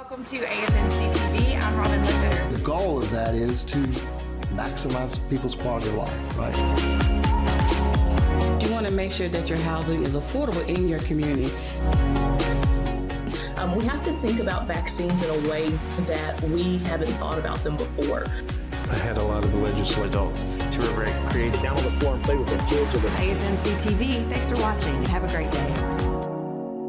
Welcome to AFMC TV. I'm Robin Linder. The goal of that is to maximize people's quality of life, right? You want to make sure that your housing is affordable in your community. We have to think about vaccines in a way that we haven't thought about them before. I had a lot of the legislative adults to were very creative. Down on the floor and play with their kids. AFMC TV, thanks for watching and have a great day.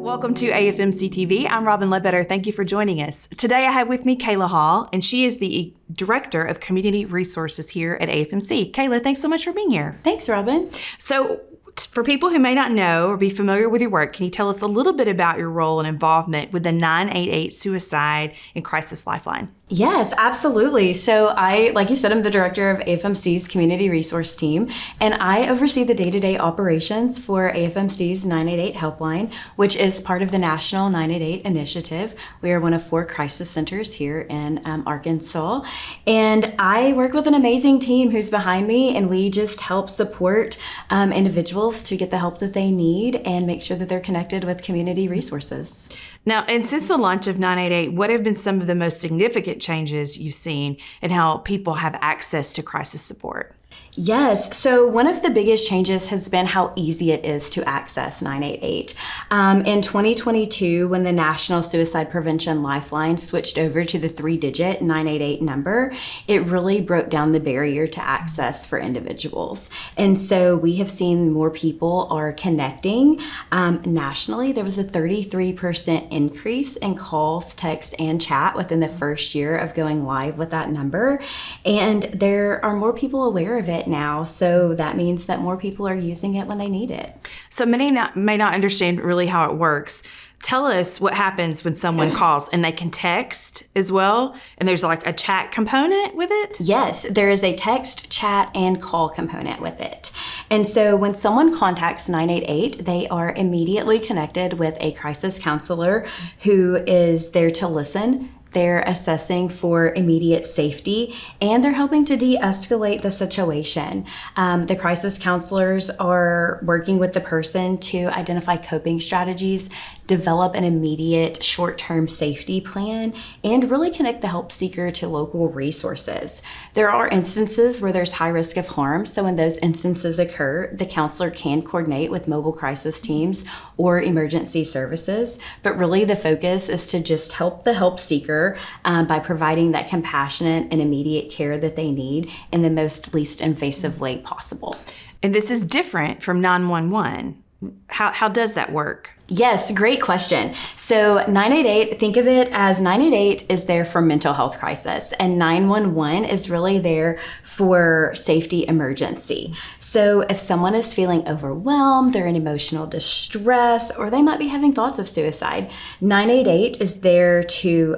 Welcome to AFMC TV. I'm Robin Ledbetter. Thank you for joining us. Today I have with me Kaila Hall, and she is the Director of Community Resources here at AFMC. Kaila, thanks so much for being here. Thanks, Robin. So, for people who may not know or be familiar with your work, can you tell us a little bit about your role and involvement with the 988 Suicide and Crisis Lifeline? Yes, absolutely. So I, like you said, I'm the director of AFMC's Community Resource Team, and I oversee the day-to-day operations for AFMC's 988 Helpline, which is part of the National 988 Initiative. We are one of 4 crisis centers here in Arkansas, and I work with an amazing team who's behind me, and we just help support individuals to get the help that they need and make sure that they're connected with community resources. Now, and since the launch of 988, what have been some of the most significant changes you've seen in how people have access to crisis support? Yes, so one of the biggest changes has been how easy it is to access 988. In 2022, when the National Suicide Prevention Lifeline switched over to the 3-digit 988 number, it really broke down the barrier to access for individuals. And so we have seen more people are connecting. Nationally, there was a 33% increase in calls, text, and chat within the first year of going live with that number. And there are more people aware of it now, so that means that more people are using it when they need it. So many may not understand really how it works. Tell us what happens when someone calls and they can text as well, and there's like a chat component with it? Yes, there is a text, chat, and call component with it. And so when someone contacts 988, they are immediately connected with a crisis counselor who is there to listen. They're assessing for immediate safety, and they're helping to de-escalate the situation. The crisis counselors are working with the person to identify coping strategies, develop an immediate short-term safety plan, and really connect the help seeker to local resources. There are instances where there's high risk of harm, so when those instances occur, the counselor can coordinate with mobile crisis teams or emergency services, but really the focus is to just help the help seeker by providing that compassionate and immediate care that they need in the most least invasive way possible. And this is different from 911. How does that work? Yes, great question. So 988, think of it as 988 is there for mental health crisis, and 911 is really there for safety emergency. So if someone is feeling overwhelmed, they're in emotional distress, or they might be having thoughts of suicide, 988 is there to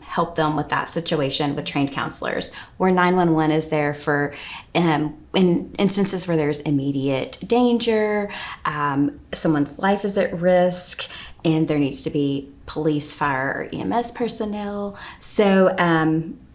help them with that situation with trained counselors, where 911 is there for in instances where there's immediate danger, someone's life is at risk, and there needs to be police, fire, or EMS personnel. So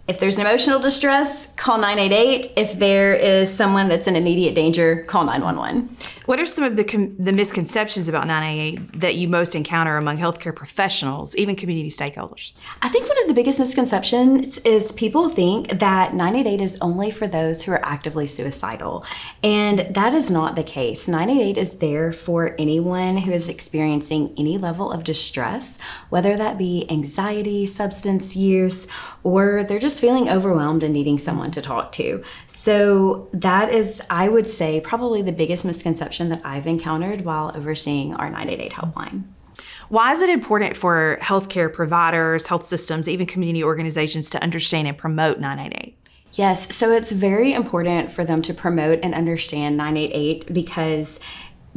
if there's an emotional distress, call 988. If there is someone that's in immediate danger, call 911. What are some of the misconceptions about 988 that you most encounter among healthcare professionals, even community stakeholders? I think one of the biggest misconceptions is people think that 988 is only for those who are actively suicidal, and that is not the case. 988 is there for anyone who is experiencing any level of distress, whether that be anxiety, substance use, or they're just feeling overwhelmed and needing someone to talk to. So that is, I would say, probably the biggest misconception that I've encountered while overseeing our 988 helpline. Why is it important for healthcare providers, health systems, even community organizations to understand and promote 988? Yes, so it's very important for them to promote and understand 988 because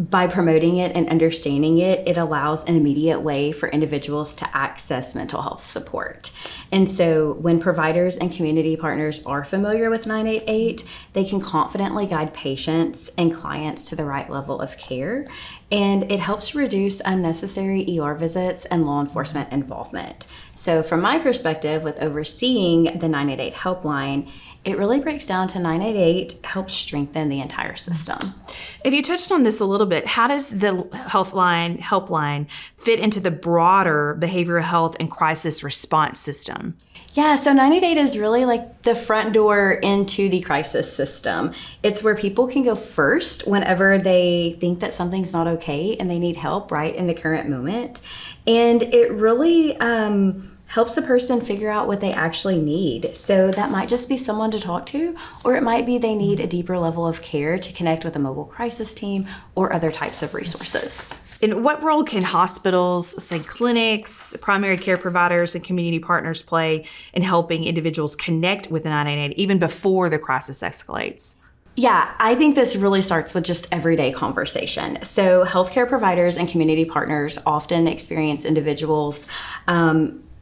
by promoting it and understanding it, it allows an immediate way for individuals to access mental health support. And so when providers and community partners are familiar with 988, they can confidently guide patients and clients to the right level of care. and it helps reduce unnecessary ER visits and law enforcement involvement. So from my perspective, with overseeing the 988 helpline, it really breaks down to 988 helps strengthen the entire system. And you touched on this a little bit. How does the helpline fit into the broader behavioral health and crisis response system? Yeah, so 988 is really like the front door into the crisis system. It's where people can go first whenever they think that something's not okay and they need help right in the current moment. And it really helps the person figure out what they actually need. So that might just be someone to talk to, or it might be they need a deeper level of care to connect with a mobile crisis team or other types of resources. And what role can hospitals, say clinics, primary care providers, and community partners play in helping individuals connect with the 988 even before the crisis escalates? Yeah, I think this really starts with just everyday conversation. So healthcare providers and community partners often experience individuals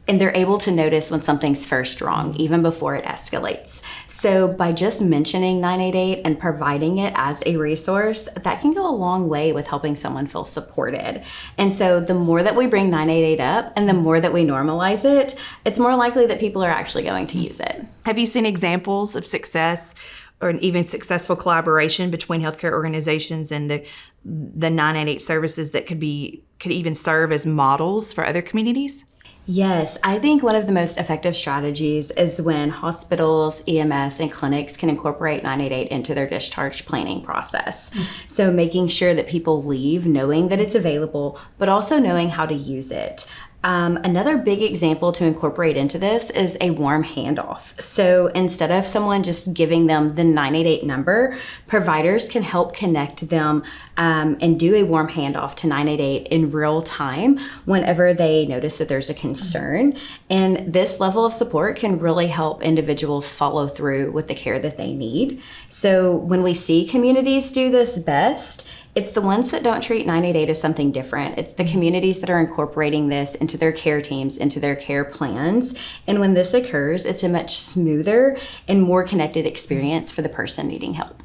and they're able to notice when something's first wrong, even before it escalates. So by just mentioning 988 and providing it as a resource, that can go a long way with helping someone feel supported. And so the more that we bring 988 up and the more that we normalize it, it's more likely that people are actually going to use it. Have you seen examples of success or an even successful collaboration between healthcare organizations and the 988 services that could even serve as models for other communities? Yes, I think one of the most effective strategies is when hospitals, EMS, and clinics can incorporate 988 into their discharge planning process. So making sure that people leave knowing that it's available, but also knowing how to use it. Another big example to incorporate into this is a warm handoff. So instead of someone just giving them the 988 number, providers can help connect them and do a warm handoff to 988 in real time whenever they notice that there's a concern. And this level of support can really help individuals follow through with the care that they need. So when we see communities do this best, it's the ones that don't treat 988 as something different. It's the communities that are incorporating this into their care teams, into their care plans. And when this occurs, it's a much smoother and more connected experience for the person needing help.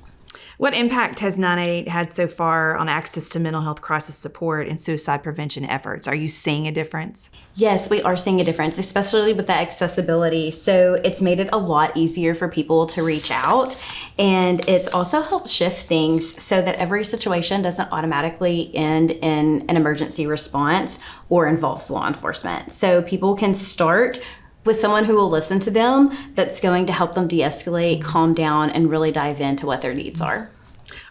What impact has 988 had so far on access to mental health crisis support and suicide prevention efforts? Are you seeing a difference? Yes, we are seeing a difference, especially with the accessibility. So it's made it a lot easier for people to reach out. And it's also helped shift things so that every situation doesn't automatically end in an emergency response or involves law enforcement. So people can start with someone who will listen to them, that's going to help them de-escalate, calm down, and really dive into what their needs are.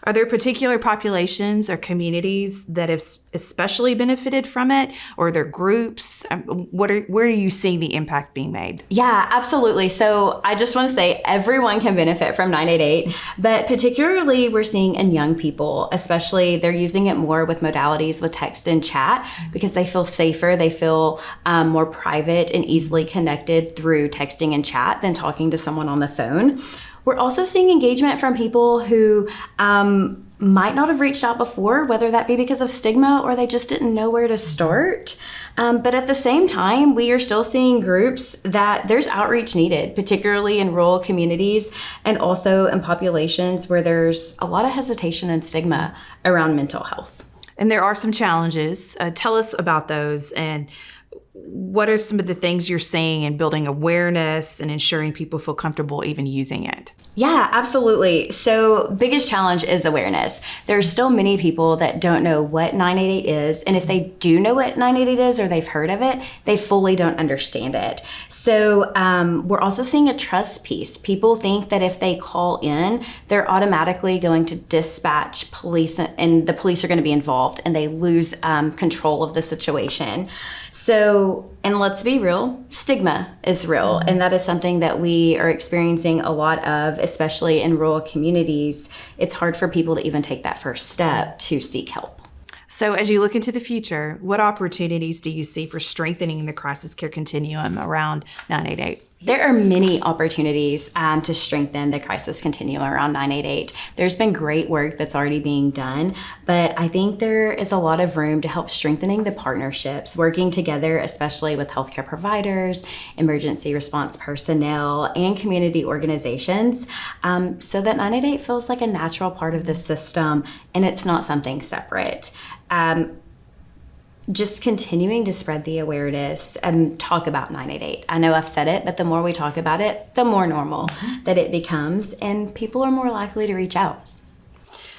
Are there particular populations or communities that have especially benefited from it, or are there groups? Where are you seeing the impact being made? Yeah, absolutely. So I just want to say everyone can benefit from 988, but particularly we're seeing in young people, especially they're using it more with modalities with text and chat because they feel safer, they feel more private and easily connected through texting and chat than talking to someone on the phone. We're also seeing engagement from people who might not have reached out before, whether that be because of stigma or they just didn't know where to start. But at the same time, we are still seeing groups that there's outreach needed, particularly in rural communities and also in populations where there's a lot of hesitation and stigma around mental health. And there are some challenges. Tell us about those, and what are some of the things you're seeing in building awareness and ensuring people feel comfortable even using it? Yeah, absolutely. So biggest challenge is awareness. There are still many people that don't know what 988 is. And if they do know what 988 is or they've heard of it, they fully don't understand it. So we're also seeing a trust piece. People think that if they call in, they're automatically going to dispatch police and the police are going to be involved and they lose control of the situation. So, and let's be real, stigma is real. And that is something that we are experiencing a lot of, especially in rural communities. It's hard for people to even take that first step to seek help. So as you look into the future, what opportunities do you see for strengthening the crisis care continuum around 988? There are many opportunities to strengthen the crisis continuum around 988. There's been great work that's already being done, but I think there is a lot of room to help strengthening the partnerships, working together, especially with healthcare providers, emergency response personnel, and community organizations, so that 988 feels like a natural part of the system and it's not something separate. Just continuing to spread the awareness and talk about 988. I know I've said it, but the more we talk about it, the more normal that it becomes, and people are more likely to reach out.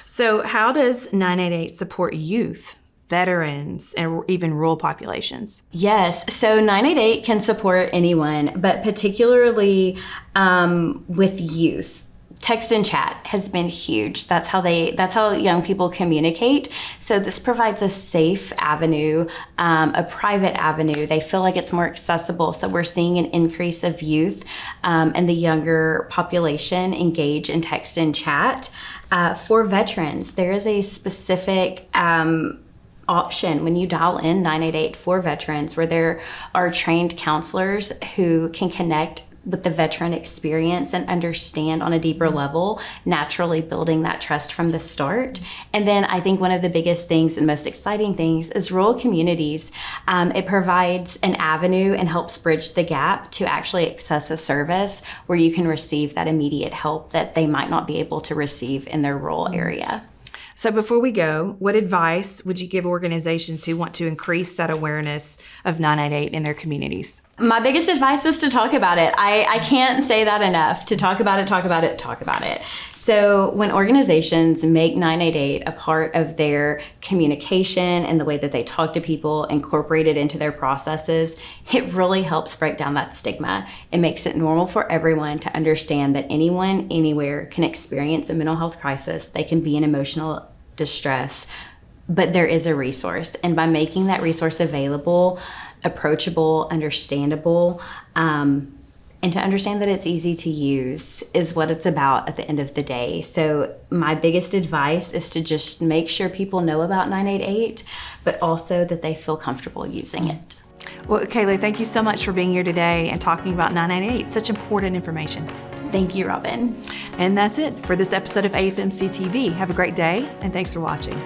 So how does 988 support youth, veterans, and even rural populations? Yes, so 988 can support anyone, but particularly with youth. Text and chat has been huge. That's how young people communicate. So this provides a safe avenue, a private avenue. They feel like it's more accessible. So we're seeing an increase of youth and the younger population engage in text and chat. For veterans, there is a specific option when you dial in 988 for veterans, where there are trained counselors who can connect with the veteran experience and understand on a deeper level, naturally building that trust from the start. And then I think one of the biggest things and most exciting things is rural communities. It provides an avenue and helps bridge the gap to actually access a service where you can receive that immediate help that they might not be able to receive in their rural area. So before we go, what advice would you give organizations who want to increase that awareness of 988 in their communities? My biggest advice is to talk about it. I can't say that enough. To talk about it, talk about it, talk about it. So when organizations make 988 a part of their communication and the way that they talk to people, incorporate it into their processes, it really helps break down that stigma. It makes it normal for everyone to understand that anyone, anywhere can experience a mental health crisis. They can be in emotional distress, but there is a resource. And by making that resource available, approachable, understandable, and to understand that it's easy to use is what it's about at the end of the day. So my biggest advice is to just make sure people know about 988, but also that they feel comfortable using it. Well, Kaila, thank you so much for being here today and talking about 988. Such important information. Thank you, Robin. And that's it for this episode of AFMC TV. Have a great day, and thanks for watching.